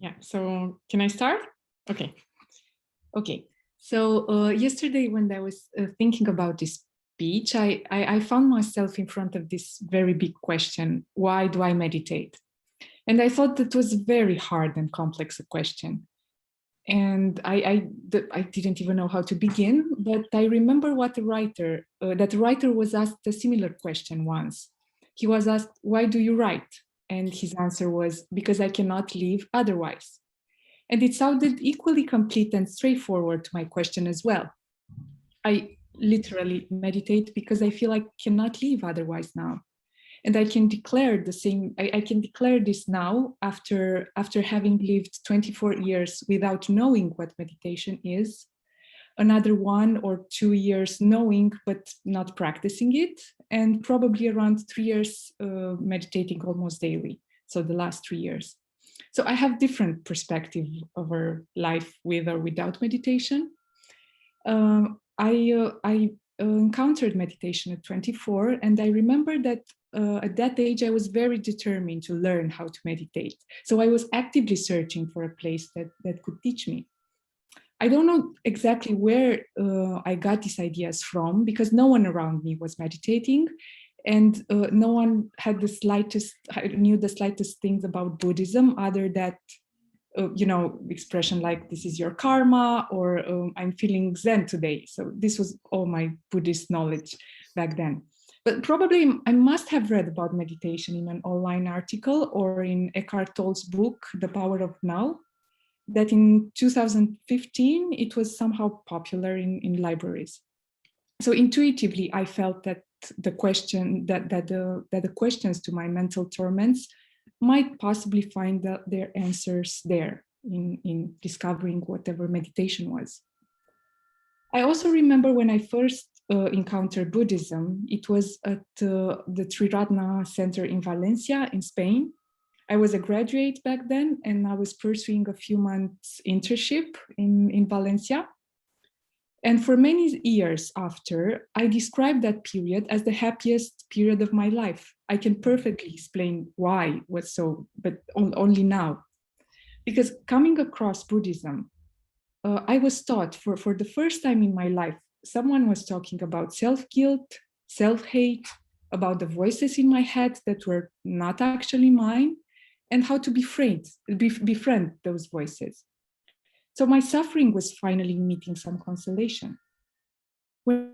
Yeah, so can I start? Okay. Okay. So yesterday when I was thinking about this speech, I found myself in front of this very big question: why do I meditate? And I thought that was a very hard and complex a question. And I didn't even know how to begin, but I remember what the writer was asked a similar question once. He was asked, why do you write? And his answer was, because I cannot live otherwise. And it sounded equally complete and straightforward to my question as well. I literally meditate because I feel I cannot live otherwise now. And I can declare the same, I can declare this now after having lived 24 years without knowing what meditation is, another 1 or 2 years knowing but not practicing it, and probably around 3 years meditating almost daily. So the last 3 years. So I have different perspective over life with or without meditation. I encountered meditation at 24, and I remember that at that age I was very determined to learn how to meditate. So I was actively searching for a place that could teach me. I don't know exactly where I got these ideas from, because no one around me was meditating, and no one had knew the slightest things about Buddhism, other that expression like this is your karma, or I'm feeling Zen today. So this was all my Buddhist knowledge back then. But probably I must have read about meditation in an online article or in Eckhart Tolle's book, The Power of Now, that in 2015, it was somehow popular in libraries. So intuitively, I felt that the questions to my mental torments might possibly find their answers there in discovering whatever meditation was. I also remember when I first encountered Buddhism, it was at the Triratna Center in Valencia in Spain. I was a graduate back then, and I was pursuing a few months internship in Valencia. And for many years after, I described that period as the happiest period of my life. I can perfectly explain why it was so, but only now. Because coming across Buddhism, I was taught for the first time in my life, someone was talking about self-guilt, self-hate, about the voices in my head that were not actually mine, and how to befriend those voices. So my suffering was finally meeting some consolation. When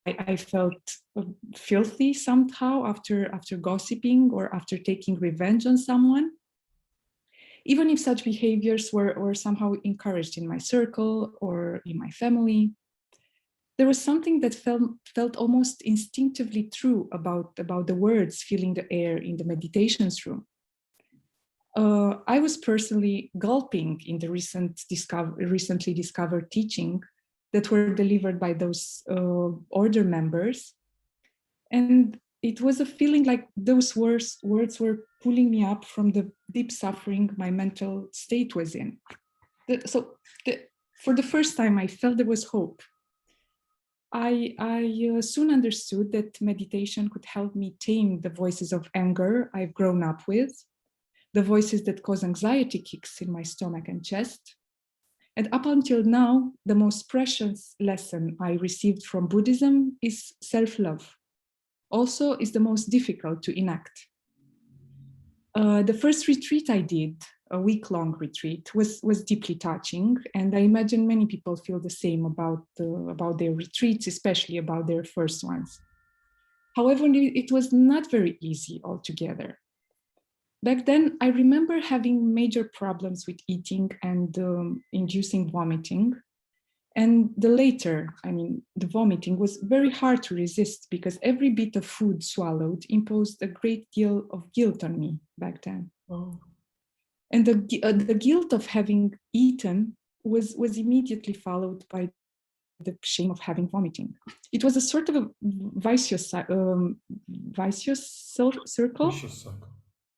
I felt filthy somehow after gossiping or after taking revenge on someone, even if such behaviors were somehow encouraged in my circle or in my family. There was something that felt almost instinctively true about the words filling the air in the meditations room. I was personally gulping in the recently discovered teaching that were delivered by those order members. And it was a feeling like those words were pulling me up from the deep suffering my mental state was in. For the first time, I felt there was hope. I soon understood that meditation could help me tame the voices of anger I've grown up with, the voices that cause anxiety kicks in my stomach and chest. And up until now, the most precious lesson I received from Buddhism is self-love. Also is the most difficult to enact. The first retreat I did, a week-long retreat, was deeply touching, and I imagine many people feel the same about their retreats, especially about their first ones. However, it was not very easy altogether. Back then, I remember having major problems with eating and inducing vomiting. And the vomiting was very hard to resist because every bit of food swallowed imposed a great deal of guilt on me back then. Oh. And the guilt of having eaten was immediately followed by the shame of having vomiting. It was a sort of a vicious circle. Vicious circle.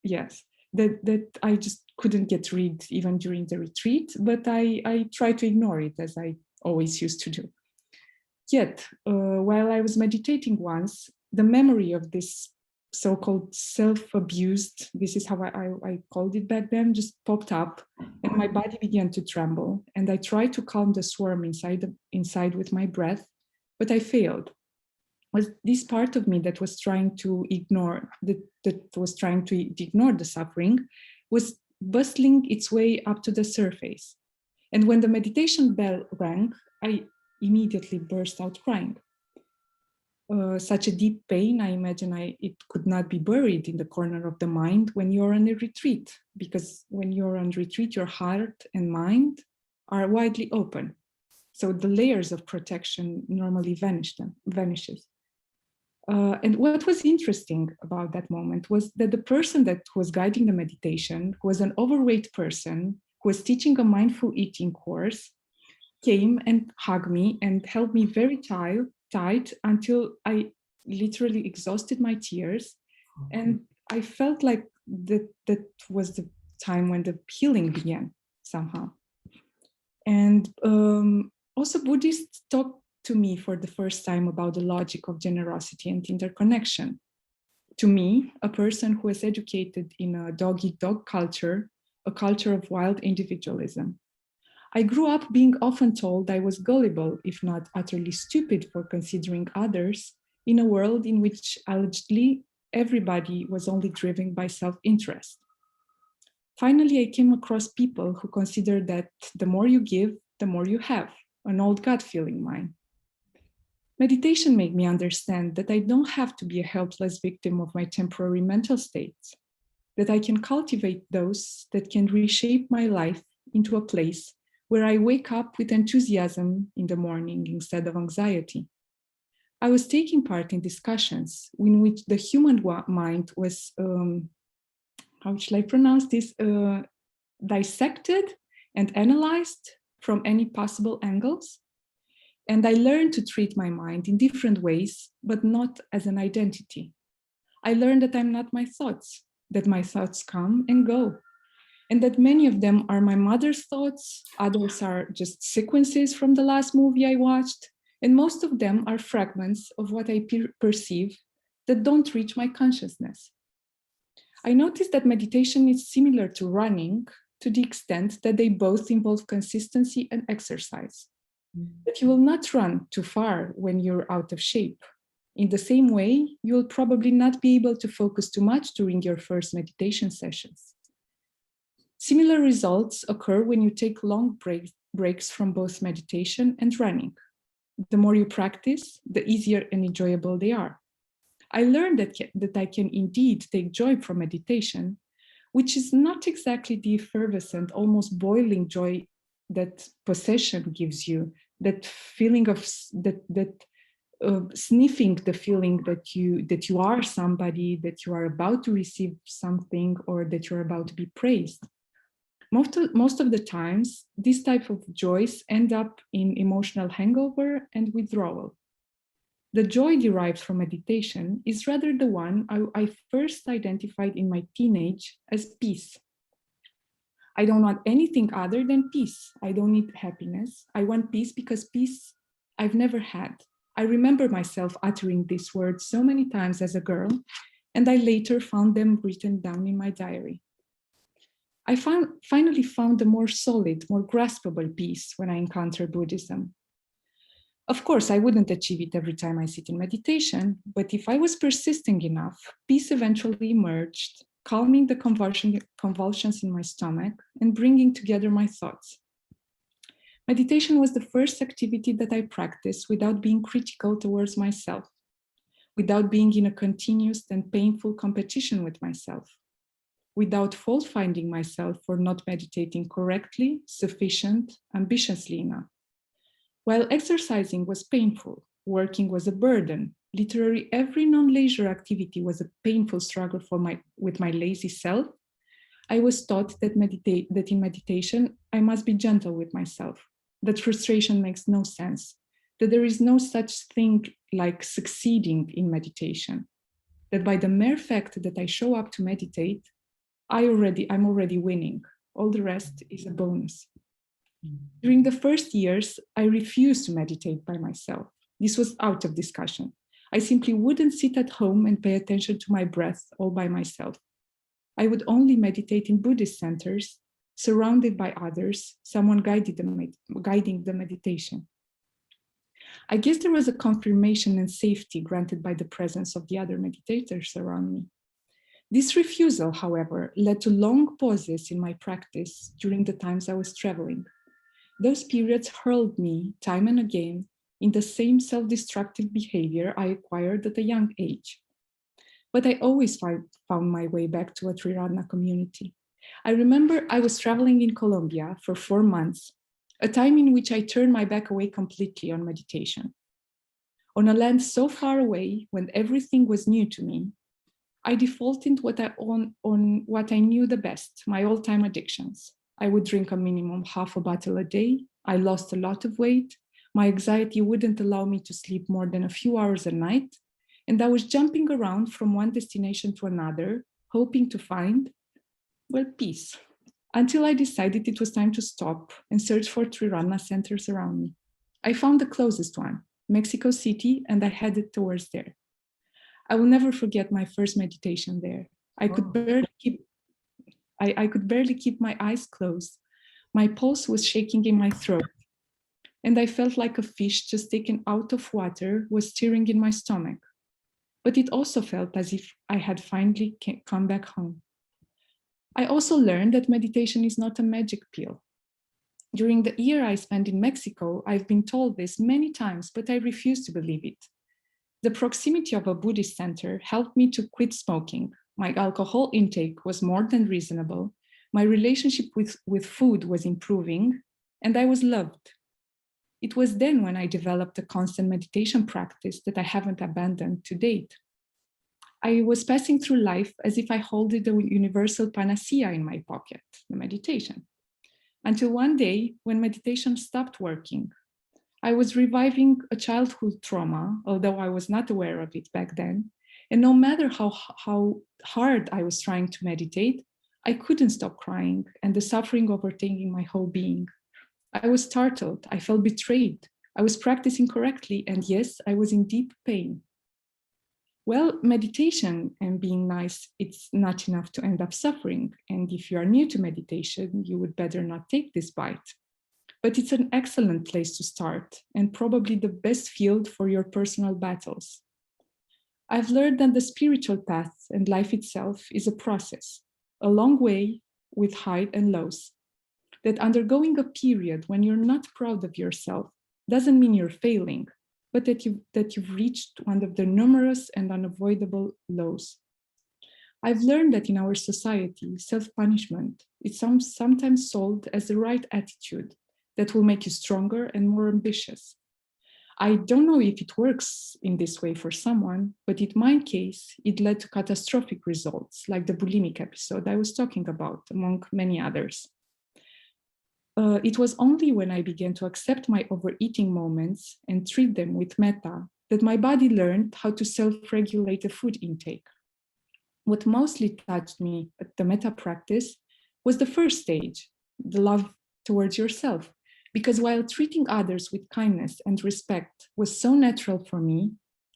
Yes, that I just couldn't get rid even during the retreat, but I tried to ignore it as I always used to do. Yet, while I was meditating once, the memory of this so-called self-abused, this is how I called it back then, just popped up, and my body began to tremble. And I tried to calm the swarm inside with my breath, but I failed. Was this part of me that was trying to ignore ignore the suffering, was bustling its way up to the surface. And when the meditation bell rang, I immediately burst out crying. Such a deep pain, I imagine it could not be buried in the corner of the mind when you're on a retreat, because when you're on retreat, your heart and mind are widely open. So the layers of protection normally vanishes. And what was interesting about that moment was that the person that was guiding the meditation, who was an overweight person, who was teaching a mindful eating course, came and hugged me and held me very tight until I literally exhausted my tears. And I felt like that was the time when the healing began somehow. And also Buddhists talked to me for the first time about the logic of generosity and interconnection. To me, a person who is educated in a dog-eat-dog culture, a culture of wild individualism. I grew up being often told I was gullible, if not utterly stupid, for considering others in a world in which allegedly everybody was only driven by self-interest. Finally, I came across people who consider that the more you give, the more you have, an old gut feeling mine. Meditation made me understand that I don't have to be a helpless victim of my temporary mental states, that I can cultivate those that can reshape my life into a place where I wake up with enthusiasm in the morning instead of anxiety. I was taking part in discussions in which the human mind was, how shall I pronounce this, dissected and analyzed from any possible angles. And I learned to treat my mind in different ways, but not as an identity. I learned that I'm not my thoughts, that my thoughts come and go, and that many of them are my mother's thoughts, others are just sequences from the last movie I watched, and most of them are fragments of what I perceive that don't reach my consciousness. I noticed that meditation is similar to running to the extent that they both involve consistency and exercise. That you will not run too far when you're out of shape. In the same way, you'll probably not be able to focus too much during your first meditation sessions. Similar results occur when you take long breaks from both meditation and running. The more you practice, the easier and enjoyable they are. I learned that I can indeed take joy from meditation, which is not exactly the effervescent, almost boiling joy that possession gives you, that feeling of sniffing the feeling that you are somebody, that you are about to receive something, or that you're about to be praised. Most of the times, these type of joys end up in emotional hangover and withdrawal. The joy derived from meditation is rather the one I first identified in my teenage as peace. I don't want anything other than peace. I don't need happiness. I want peace because peace I've never had. I remember myself uttering these words so many times as a girl, and I later found them written down in my diary. I finally found a more solid, more graspable peace when I encountered Buddhism. Of course, I wouldn't achieve it every time I sit in meditation, but if I was persisting enough, peace eventually emerged, calming the convulsions in my stomach and bringing together my thoughts. Meditation was the first activity that I practiced without being critical towards myself, without being in a continuous and painful competition with myself, without fault-finding myself for not meditating correctly, sufficient, ambitiously enough. While exercising was painful, working was a burden, literally every non-leisure activity was a painful struggle with my lazy self, I was taught that in meditation, I must be gentle with myself, that frustration makes no sense, that there is no such thing like succeeding in meditation, that by the mere fact that I show up to meditate, I'm already winning. All the rest is a bonus. During the first years, I refused to meditate by myself. This was out of discussion. I simply wouldn't sit at home and pay attention to my breath all by myself. I would only meditate in Buddhist centers, surrounded by others, someone guiding the meditation. I guess there was a confirmation and safety granted by the presence of the other meditators around me. This refusal, however, led to long pauses in my practice during the times I was traveling. Those periods hurled me time and again in the same self-destructive behavior I acquired at a young age. But I always found my way back to a Triratna community. I remember I was traveling in Colombia for 4 months, a time in which I turned my back away completely on meditation. On a land so far away, when everything was new to me, I defaulted on what I knew the best, my all-time addictions. I would drink a minimum half a bottle a day. I lost a lot of weight. My anxiety wouldn't allow me to sleep more than a few hours a night. And I was jumping around from one destination to another, hoping to find, well, peace, until I decided it was time to stop and search for Triratna centers around me. I found the closest one, Mexico City, and I headed towards there. I will never forget my first meditation there. I could barely keep my eyes closed. My pulse was shaking in my throat, and I felt like a fish just taken out of water was stirring in my stomach. But it also felt as if I had finally come back home. I also learned that meditation is not a magic pill. During the year I spent in Mexico, I've been told this many times, but I refuse to believe it. The proximity of a Buddhist center helped me to quit smoking. My alcohol intake was more than reasonable. My relationship with food was improving, and I was loved. It was then when I developed a constant meditation practice that I haven't abandoned to date. I was passing through life as if I held the universal panacea in my pocket, the meditation. Until one day, when meditation stopped working, I was reviving a childhood trauma, although I was not aware of it back then. And no matter how hard I was trying to meditate, I couldn't stop crying and the suffering overtaking my whole being. I was startled, I felt betrayed. I was practicing correctly, and yes, I was in deep pain. Well, meditation and being nice, it's not enough to end up suffering. And if you are new to meditation, you would better not take this bite. But it's an excellent place to start and probably the best field for your personal battles. I've learned that the spiritual path and life itself is a process, a long way with highs and lows. That undergoing a period when you're not proud of yourself doesn't mean you're failing, but that you've reached one of the numerous and unavoidable lows. I've learned that in our society, self-punishment is sometimes sold as the right attitude that will make you stronger and more ambitious. I don't know if it works in this way for someone, but in my case, it led to catastrophic results, like the bulimic episode I was talking about, among many others. It was only when I began to accept my overeating moments and treat them with metta that my body learned how to self-regulate a food intake. What mostly touched me at the metta practice was the first stage, the love towards yourself. Because while treating others with kindness and respect was so natural for me,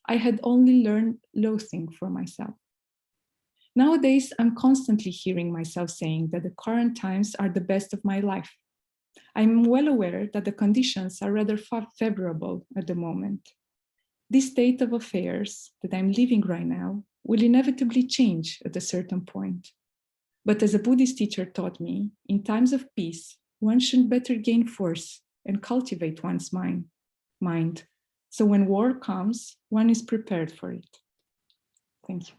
I had only learned loathing for myself. Nowadays, I'm constantly hearing myself saying that the current times are the best of my life. I'm well aware that the conditions are rather favorable at the moment. This state of affairs that I'm living right now will inevitably change at a certain point. But as a Buddhist teacher taught me, in times of peace, one should better gain force and cultivate one's mind. So when war comes, one is prepared for it. Thank you.